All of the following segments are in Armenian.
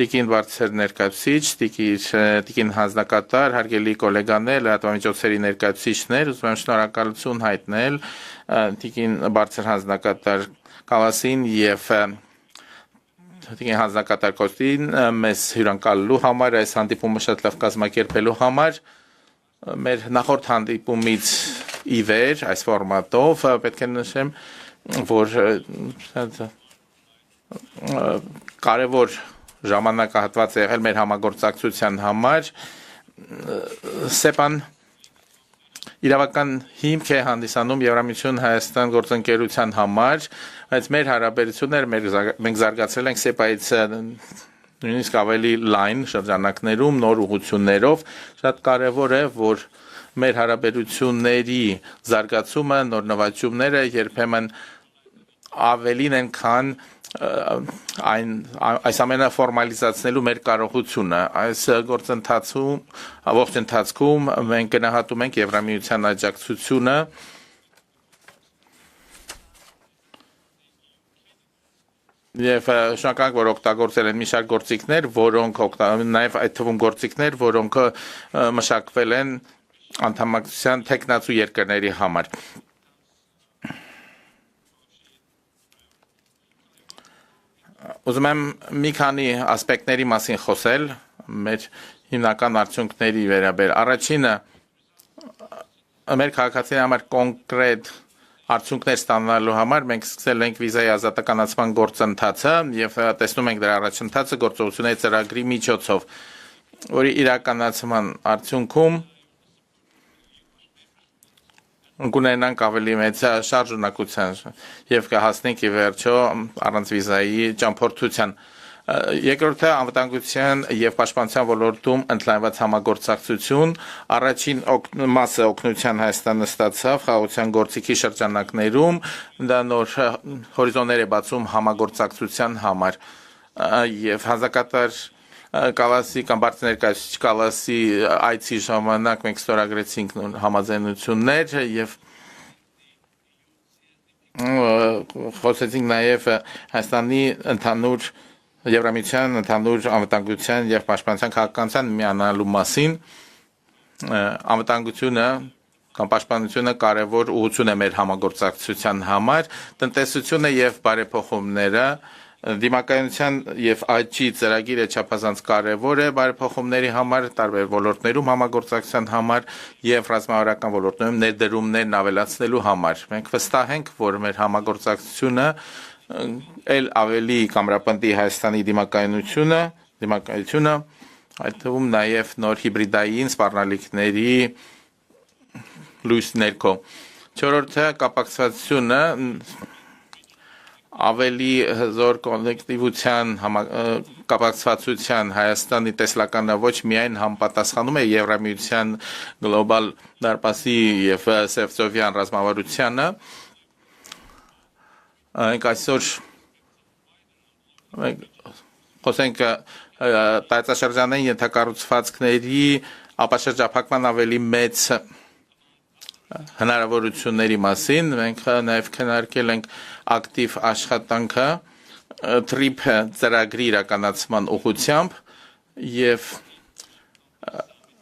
Տիկին բարձր ներկայացուցիչ, տիկին հանձնակատար, հարգելի գոլեգաներ, լրատվամիջոցների ներկայացուցիչներ, ուզում եմ շնորհակալություն հայտնել տիկին բարձր հանձնակատար Կալասին եւ տիկին հանձնակատար Կոստին մեզ հյուրընկալելու համար, այս հանդիպումը շատ լավ կազմակերպելու համար, մեր նախորդ հանդիպումից ի վեր այս ֆորմատով պետք է նշեմ, որ կարևոր ժամանակահատված է եղել մեր համագործակցության համար սեպան իրավական հիմք է հանդիսանում Եվրամիություն Հայաստան գործընկերության համար, բայց մեր հարաբերությունները մենք զարգացրել ենք սեպայից նույնիսկ ավելի լայն շրջանակներում նոր ուղղություններով, շատ կարևոր է, որ մեր հարաբերությունների զարգացումը, նոր նվաճումները երբեմն ավելին են, քան այս ամենը ֆորմալիզացնելու մեր կարողությունը այս գործընթացում ողջ ընթացքում մենք գնահատում ենք Եվրամիության աջակցությունը եւ շնորհակալ որ օգտագործել են մի շարք գործիքներ, որոնք նաեւ այդ թվում գործիքներ, որոնք մշակվել են անդամակցության տեխնացու երկրների համար Ուզում եմ մի քանի ասպեկտների մասին խոսել, մեր հիմնական արդյունքների վերաբերյալ։ Առաջինը մեր քաղաքացիների համար կոնկրետ արդյունքներ ստանալու համար մենք սկսել ենք վիզայի ազատականացման գործընթացը եւ տեսնում ենք դրա առաջընթացը գործողությունների ծրագրի միջոցով, որի իրականացման արդյունքում կունենանք ավելի մեծ շարժունակության եւ կհասնենք ի վերջո առանց վիզայի ճամփորդության երկրորդը անվտանգության եւ պաշտպանության ոլորտում ընդլայնված համագործակցություն առաջին մասը օգնության Հայաստանը ստացավ խաղաղության գործիքի շրջանակներում դա նոր հորիզոններ է բացում համագործակցության համար եւ հանձնակատար Կալասի կամ բարձր ներկայացուցիչ Կալասի այցի ժամանակ մենք ստորագրեցինք համաձայնություններ եւ խոսեցինք նաեւ Հայաստանի ընդհանուր Եվրամիության ընդհանուր անվտանգության եւ պաշտպանության քաղաքականության միանալու մասին անվտանգությունը կամ պաշտպանությունը կարևոր ուղղություն է մեր համագործակցության համար տնտեսությունը եւ բարեփոխումները Դիմակայունության եւ աճի ծրագիրը չափազանց կարեւոր է բարեփոխումների համար, տարբեր ոլորտներում համագործակցության համար եւ ռազմավարական ոլորտներում ներդրումներն ավելացնելու համար։ Մենք վստահ ենք, որ մեր համագործակցությունը ել ավելի կամրապնդի Հայաստանի դիմակայությունը, այդ թվում նաեւ նոր հիբրիդային սպառնալիքների լույս ներքո։ Չորրորդը կապակցվածությունը ավելի հզոր կոլեկտիվության կապակցվածության Հայաստանի տեսլականը ոչ միայն համապատասխանում է Եվրամիության գլոբալ դարպասի եւ Սևծովյան ռազմավարությանը Մենք այսօր խոսենք տարածաշրջանային ենթակառուցվածքների ապաշրջափակման ավելի մեծ հնարավորությունների մասին մենք նաև քննարկել ենք ակտիվ աշխատանքը TRIP ծրագրի իրականացման ուղղությամբ եւ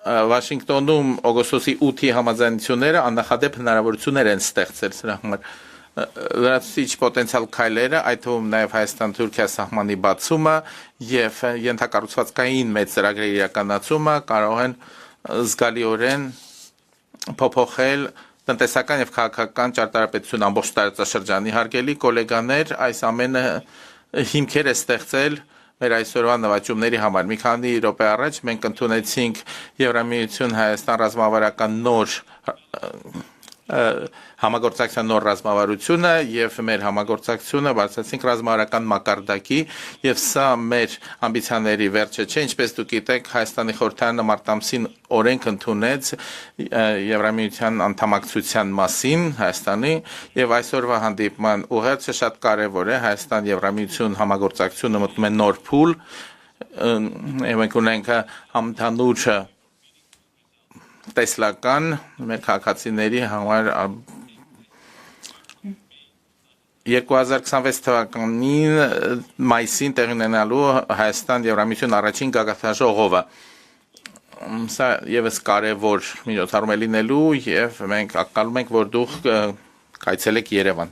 Վաշինգտոնում օգոստոսի 8-ի համաձայնությունները աննախադեպ հնարավորություններ են ստեղծել սրա համար լրացուցիչ պոտենցիալ քայլերը այդ թվում նաև Հայաստան-Թուրքիա սահմանի բացումը եւ ենթակառուցվածքային մեծ ծրագրերի իրականացումը կարող են զգալիորեն փոփոխել տնտեսական եւ քաղաքական ճարտարապետություն ամբողջ տարածաշրջանի հարգելի գոլեգաներ այս ամենը հիմքեր է ստեղծել մեր այսօրվա նվաճումների համար մի քանի րոպե առաջ մենք ընդունեցինք Եվրամիություն Հայաստան ռազմավարական նոր համագործակցության նոր ռազմավարությունը եւ մեր համագործակցությունը բարձրացինք ռազմավարական մակարդակի եւ սա մեր ամբիցիաների վերջը չէ ինչպես դուք գիտեք Հայաստանի խորհրդարանը մարտ ամսին օրենք ընդունեց Եվրամիության անդամակցության մասին Հայաստանի եւ այսօրվա հանդիպման ուղերձը շատ կարեւոր է Հայաստան Եվրամիություն համագործակցությունը մտնում է նոր փուլ եւ մենք ունենք համընդհանուր տեսլական մեր քաղաքացիների համար 2026 թվականին մայիսին տեղի ունենալու Հայաստան-Եվրամիություն առաջին գագաթնաժողովը։ Սա եւս կարևոր միջոցառում է լինելու եւ մենք ակնկալում ենք, որ դուք կայցելեք Երևան։